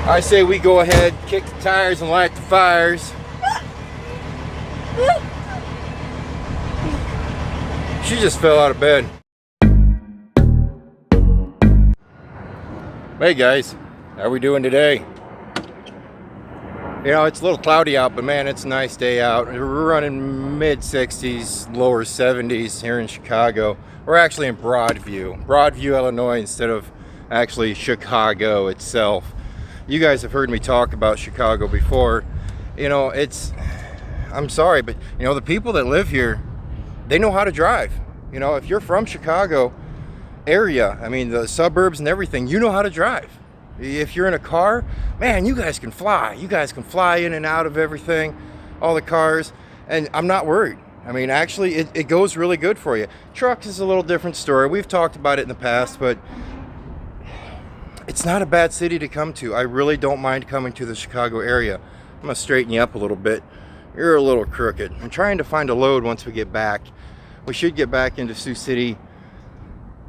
I say we go ahead, kick the tires, and light the fires. She just fell out of bed. Hey guys, how are we doing today? You know, it's a little cloudy out, but man, it's a nice day out. We're running mid 60s, lower 70s here in Chicago. We're actually in Broadview, Illinois, instead of actually Chicago itself. You guys have heard me talk about Chicago before. You know, I'm sorry, but you know, the people that live here, they know how to drive. You know, if you're from Chicago area, I mean the suburbs and everything, you know how to drive. If you're in a car, man, you guys can fly. You guys can fly in and out of everything, all the cars, and I'm not worried. I mean, actually, it goes really good for you. Trucks is a little different story. We've talked about it in the past, but it's not a bad city to come to. I really don't mind coming to the Chicago area. I'm gonna straighten you up a little bit. You're a little crooked. I'm trying to find a load once we get back. We should get back into Sioux City.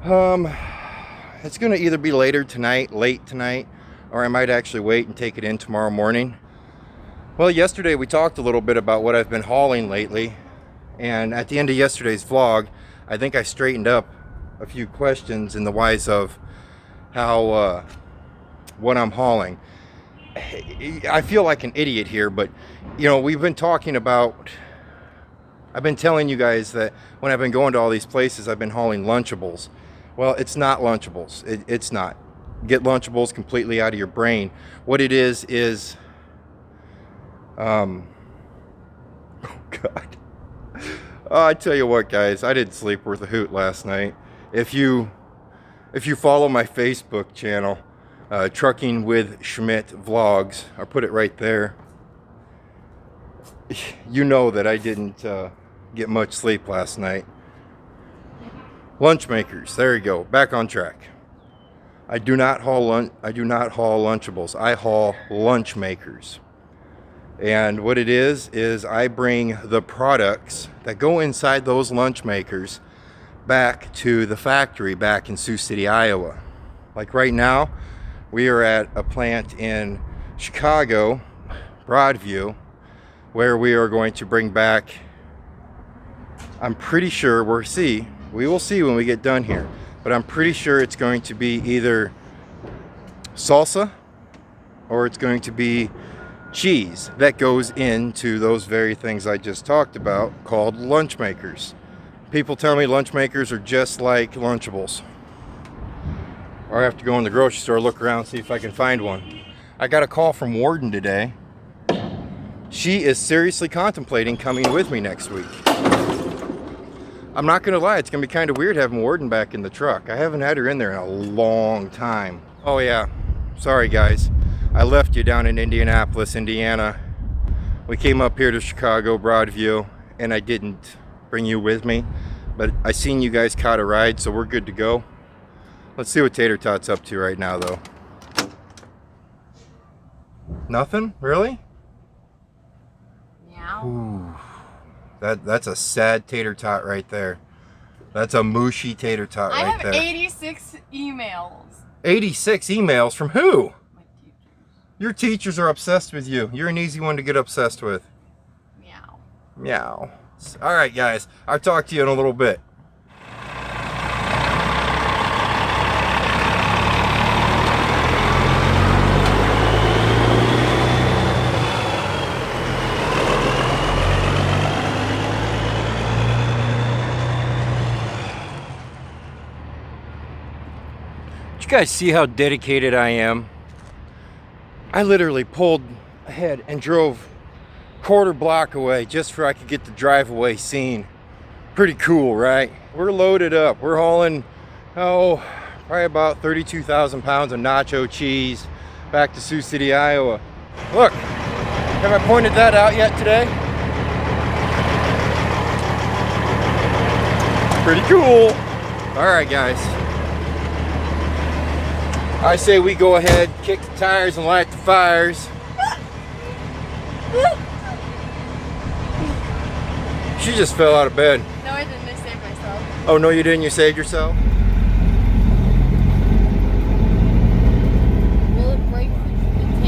It's gonna either be late tonight, or I might actually wait and take it in tomorrow morning. Well, yesterday we talked a little bit about what I've been hauling lately, and at the end of yesterday's vlog, I think I straightened up a few questions in the wise of how what I'm hauling. I feel like an idiot here, but you know, we've been talking about, I've been telling you guys that when I've been going to all these places, I've been hauling Lunchables. Well, it's not Lunchables. It's not. Get Lunchables completely out of your brain. What it is oh God. I tell you what, guys, I didn't sleep worth a hoot last night. If you follow my Facebook channel, Trucking with Schmidt Vlogs, I'll put it right there, you know that I didn't get much sleep last night. Lunch makers, there you go, back on track. I do not haul Lunchables. I haul lunch makers. And what it is I bring the products that go inside those lunch makers back to the factory back in Sioux City, Iowa. Like right now, we are at a plant in Chicago, Broadview, where we are going to bring back, I'm pretty sure we will see when we get done here, but I'm pretty sure it's going to be either salsa or it's going to be cheese that goes into those very things I just talked about called lunch makers. People tell me lunch makers are just like Lunchables. Or I have to go in the grocery store, look around, see if I can find one. I got a call from Warden today. She is seriously contemplating coming with me next week. I'm not gonna lie, it's gonna be kind of weird having Warden back in the truck. I haven't had her in there in a long time. Oh yeah, sorry guys. I left you down in Indianapolis, Indiana. We came up here to Chicago, Broadview, and I didn't bring you with me, but I seen you guys caught a ride, so we're good to go. Let's see what Tater Tot's up to right now, though. Nothing? Really? Meow. Ooh, that's a sad Tater Tot right there. That's a mushy Tater Tot right there. I have 86 emails. 86 emails from who? My teachers. Your teachers are obsessed with you. You're an easy one to get obsessed with. Meow. Meow. All right, guys. I'll talk to you in a little bit. You guys see how dedicated I am? I literally pulled ahead and drove quarter block away just for I could get the drive away scene. Pretty cool, right? We're loaded up. We're hauling, probably about 32,000 pounds of nacho cheese back to Sioux City, Iowa. Look, have I pointed that out yet today? Pretty cool. All right, guys. I say we go ahead, kick the tires, and light the fires. She just fell out of bed. No, I didn't. I saved myself. Oh, no, you didn't? You saved yourself? Will it break the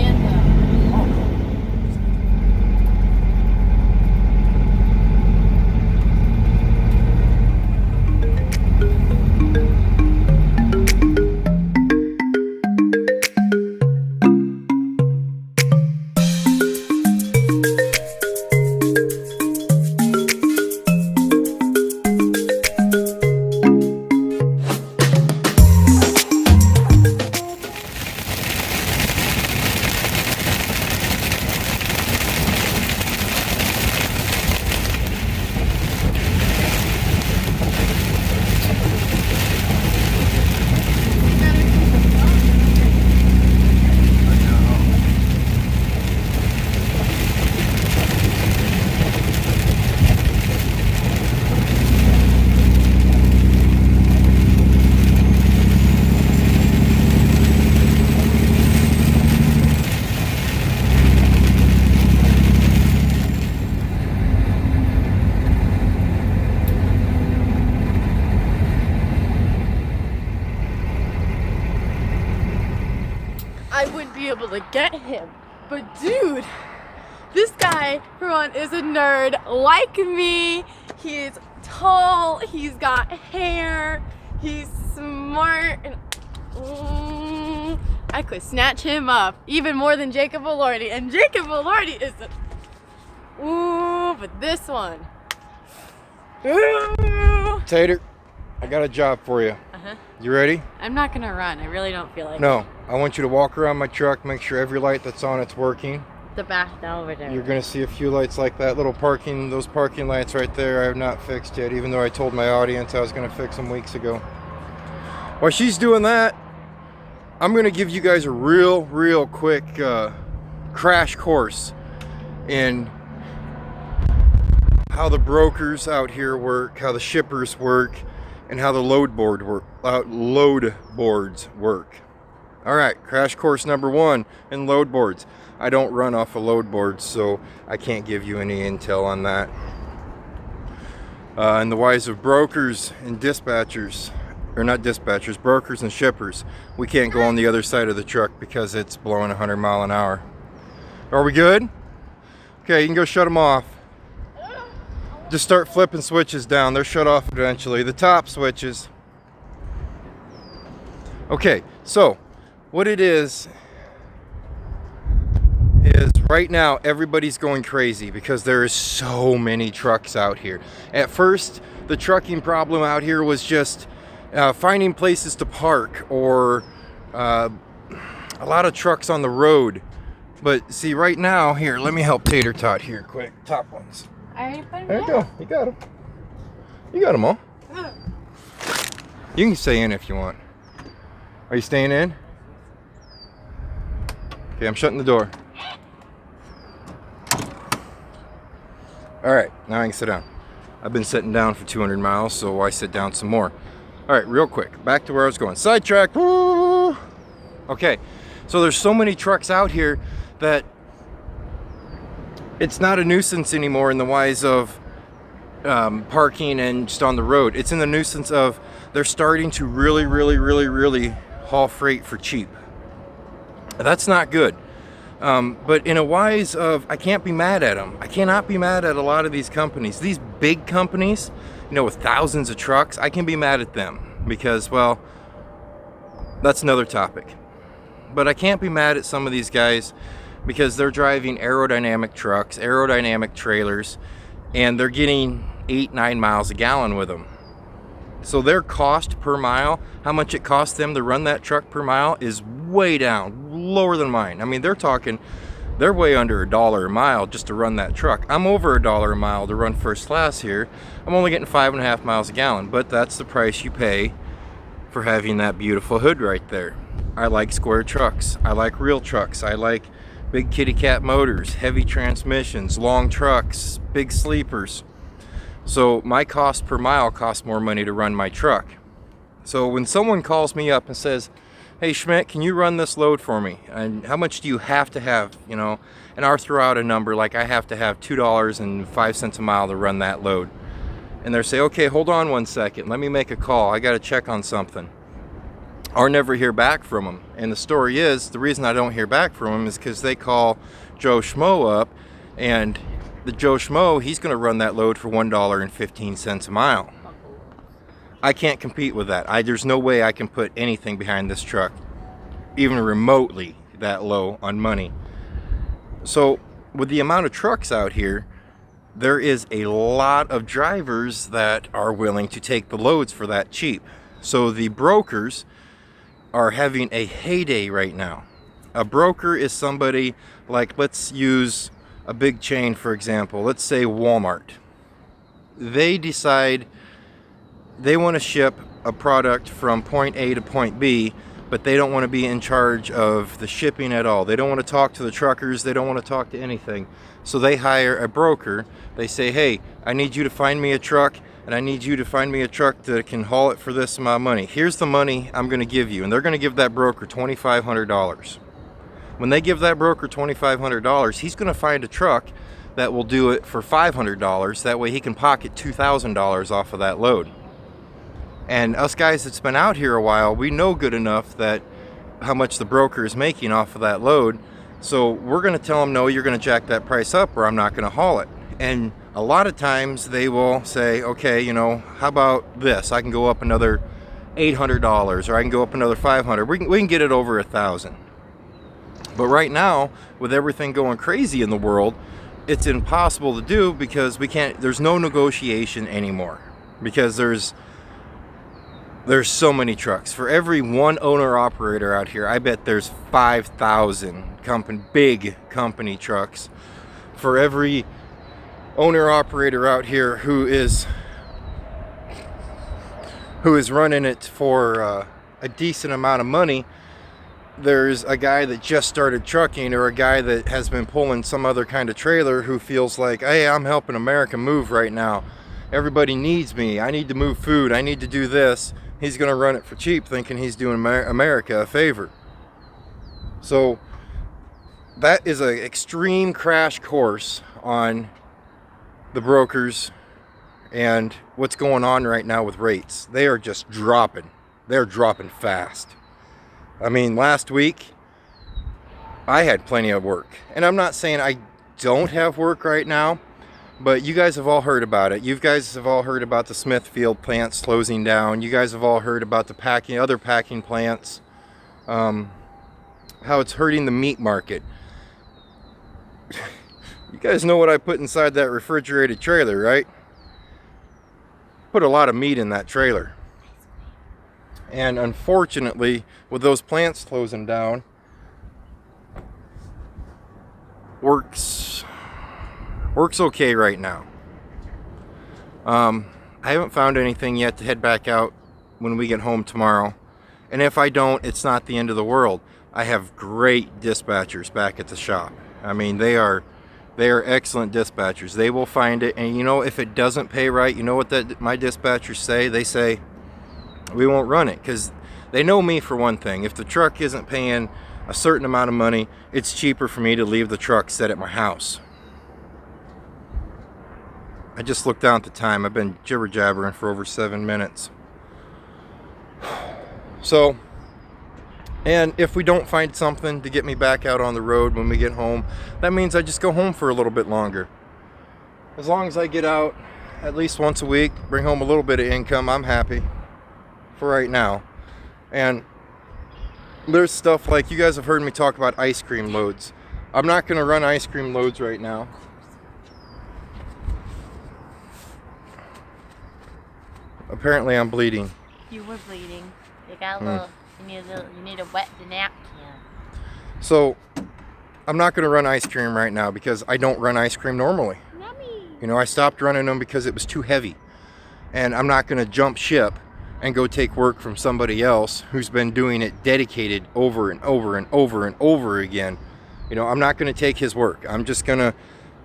wouldn't be able to get him. But dude, this guy, for one, is a nerd like me. He is tall, he's got hair, he's smart, and I could snatch him up even more than Jacob Elordi. And Jacob Elordi is the but this one. Ooh. Tater, I got a job for you. You ready? I'm not gonna run. I really don't feel like No, I want you to walk around my truck, make sure every light that's on it's working. the back over there. You're gonna see a few lights like that, those parking lights right there I have not fixed yet, even though I told my audience I was gonna fix them weeks ago. While she's doing that, I'm gonna give you guys a real quick crash course in how the brokers out here work, how the shippers work, and how the load boards work. All right, crash course number 1 in load boards. I don't run off of load boards, so I can't give you any intel on that. And the wise of brokers and dispatchers, or not dispatchers, brokers and shippers, we can't go on the other side of the truck because it's blowing 100 mile an hour. Are we good? Okay, you can go shut them off. Just start flipping switches down. They're shut off eventually. The top switches. Okay, so what it is right now everybody's going crazy because there is so many trucks out here. At first, the trucking problem out here was just finding places to park or a lot of trucks on the road. But see, right now, here, let me help Tater Tot here quick. Top ones. I already put him There you down. go. You got them. You got them all. You can stay in if you want. Are you staying in? Okay, I'm shutting the door. All right, now I can sit down. I've been sitting down for 200 miles, so why sit down some more? All right, real quick, back to where I was going. Sidetrack. Woo! Okay, so there's so many trucks out here that it's not a nuisance anymore in the wise of parking and just on the road. It's in the nuisance of they're starting to really haul freight for cheap. That's not good. But in a wise of, I can't be mad at them. I cannot be mad at a lot of these companies. These big companies, you know, with thousands of trucks, I can be mad at them because, well, that's another topic. But I can't be mad at some of these guys because they're driving aerodynamic trucks, aerodynamic trailers, and they're getting 8-9 miles a gallon with them. So their cost per mile, how much it costs them to run that truck per mile, is way down, lower than mine. I mean, they're way under $1 a mile just to run that truck. I'm over $1 a mile to run first class here. I'm only getting 5.5 miles a gallon, but that's the price you pay for having that beautiful hood right there. I like square trucks. I like real trucks. I like big kitty cat motors, heavy transmissions, long trucks, big sleepers. So my cost per mile costs more money to run my truck. So when someone calls me up and says, hey Schmidt, can you run this load for me? And how much do you have to have, you know? And I'll throw out a number like I have to have $2.05 a mile to run that load. And they'll say, okay, hold on 1 second. Let me make a call. I got to check on something. I'll never hear back from them. And the story is, the reason I don't hear back from them is because they call Joe Schmo up, and the Joe Schmo, he's going to run that load for $1.15 a mile. I can't compete with that. There's no way I can put anything behind this truck, even remotely that low on money. So with the amount of trucks out here, there is a lot of drivers that are willing to take the loads for that cheap. So the brokers are having a heyday right now. A broker is somebody like, let's use a big chain, for example. Let's say Walmart. They decide they want to ship a product from point A to point B, but they don't want to be in charge of the shipping at all. They don't want to talk to the truckers. They don't want to talk to anything. So they hire a broker. They say, hey, I need you to find me a truck, and I need you to find me a truck that can haul it for this amount of money. Here's the money I'm going to give you. And they're going to give that broker $2,500. When they give that broker $2,500, he's going to find a truck that will do it for $500. That way he can pocket $2,000 off of that load. And us guys that's been out here a while, we know good enough that how much the broker is making off of that load. So we're going to tell them, no, you're going to jack that price up or I'm not going to haul it. And a lot of times they will say, okay, you know, how about this? I can go up another $800 or I can go up another $500. We can get it over $1,000. But right now, with everything going crazy in the world, it's impossible to do because there's no negotiation anymore, because there's so many trucks. For every one owner operator out here, I bet there's 5,000 big company trucks. For every owner operator out here who is running it for a decent amount of money, there's a guy that just started trucking or a guy that has been pulling some other kind of trailer who feels like, hey, I'm helping America move right now. Everybody needs me. I need to move food. I need to do this. He's going to run it for cheap thinking he's doing America a favor. So that is an extreme crash course on the brokers and what's going on right now with rates. They are just dropping. They're dropping fast. I mean, last week I had plenty of work, and I'm not saying I don't have work right now, but you guys have all heard about it. You guys have all heard about the Smithfield plants closing down. You guys have all heard about the other packing plants, how it's hurting the meat market. You guys know what I put inside that refrigerated trailer, right? Put a lot of meat in that trailer. And unfortunately, with those plants closing down, works okay right now. I haven't found anything yet to head back out when we get home tomorrow. And if I don't, it's not the end of the world. I have great dispatchers back at the shop. I mean, they are excellent dispatchers. They will find it, and you know, if it doesn't pay right, you know what my dispatchers say? They say, we won't run it, because they know me for one thing. If the truck isn't paying a certain amount of money, it's cheaper for me to leave the truck set at my house. I just looked down at the time. I've been jibber jabbering for over 7 minutes. So, and if we don't find something to get me back out on the road when we get home, that means I just go home for a little bit longer. As long as I get out at least once a week, bring home a little bit of income, I'm happy for right now. And there's stuff like, you guys have heard me talk about ice cream loads. I'm not going to run ice cream loads right now. Apparently I'm bleeding. You were bleeding. You got a little, you need to wet the napkin. So I'm not going to run ice cream right now because I don't run ice cream normally. Yummy. You know, I stopped running them because it was too heavy. And I'm not going to jump ship and go take work from somebody else who's been doing it dedicated over and over and over and over again. You know, I'm not going to take his work. I'm just going to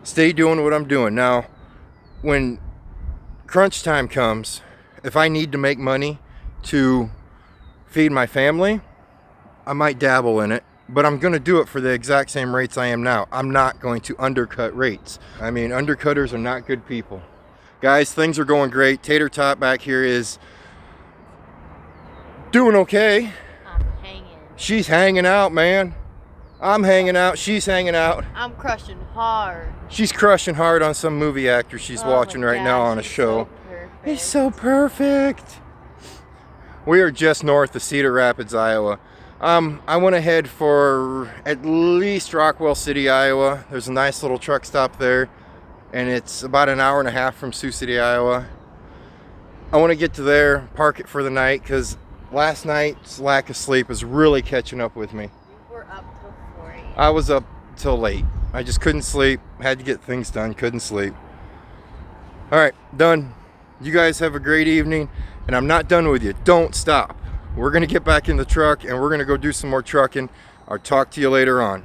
stay doing what I'm doing. Now, when crunch time comes, if I need to make money to feed my family, I might dabble in it, but I'm going to do it for the exact same rates I am now. I'm not going to undercut rates. I mean, undercutters are not good people. Guys, things are going great. Tater Tot back here is doing okay. I'm hanging. She's hanging out, man. I'm hanging out. She's hanging out. I'm crushing hard. She's crushing hard on some movie actor she's watching right now on a show. He's so perfect. We are just north of Cedar Rapids, Iowa. I went ahead for at least Rockwell City, Iowa. There's a nice little truck stop there, and it's about an hour and a half from Sioux City, Iowa. I want to get to there, park it for the night, because last night's lack of sleep is really catching up with me. You were up till 4 a.m. I was up till late. I just couldn't sleep. Had to get things done. Couldn't sleep. All right, done. You guys have a great evening, and I'm not done with you. Don't stop. We're going to get back in the truck, and we're going to go do some more trucking. I'll talk to you later on.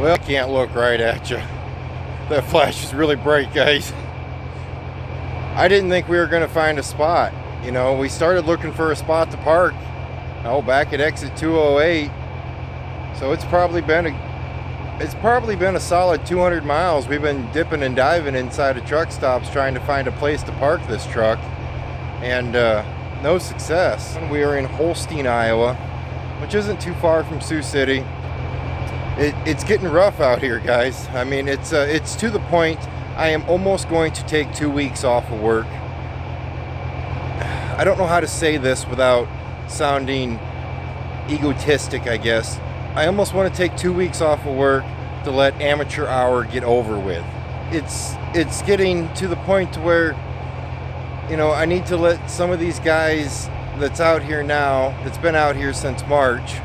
Well, I can't look right at you. That flash is really bright, guys. I didn't think we were going to find a spot. You know, we started looking for a spot to park. Oh, back at exit 208. So it's probably been a solid 200 miles. We've been dipping and diving inside of truck stops trying to find a place to park this truck, and no success. We are in Holstein, Iowa, which isn't too far from Sioux City. It's getting rough out here, guys. I mean, it's to the point I am almost going to take 2 weeks off of work. I don't know how to say this without sounding egotistic, I guess. I almost want to take 2 weeks off of work to let amateur hour get over with. It's getting to the point to where, you know, I need to let some of these guys that's out here now, that's been out here since March,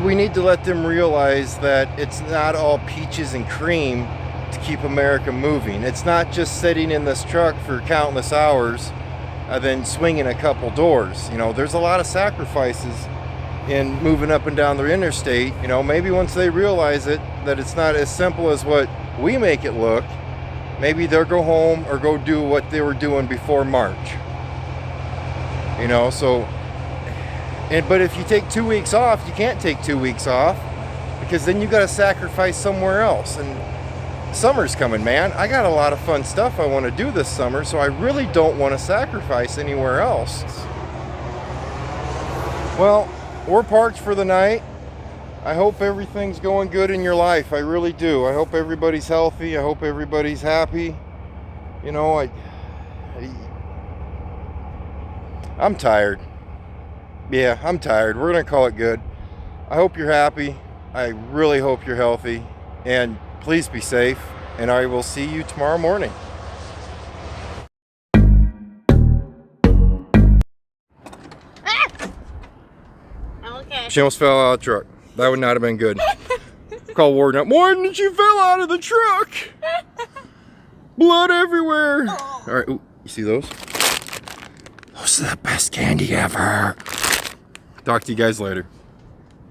we need to let them realize that it's not all peaches and cream to keep America moving. It's not just sitting in this truck for countless hours then swinging a couple doors. You know, there's a lot of sacrifices in moving up and down the interstate. You know, maybe once they realize that it's not as simple as what we make it look, maybe they'll go home or go do what they were doing before March. You know, so, but if you take 2 weeks off, you can't take 2 weeks off, because then you got to sacrifice somewhere else. And summer's coming, man. I got a lot of fun stuff I want to do this summer, so I really don't want to sacrifice anywhere else. Well, we're parked for the night. I hope everything's going good in your life. I really do. I hope everybody's healthy. I hope everybody's happy. You know, I'm tired. Yeah, I'm tired. We're gonna call it good. I hope you're happy. I really hope you're healthy. And please be safe. And I will see you tomorrow morning. Okay. She almost fell out of the truck. That would not have been good. Call Warden up. Warden, she fell out of the truck. Blood everywhere. All right, ooh, you see those? Those are the best candy ever. Talk to you guys later.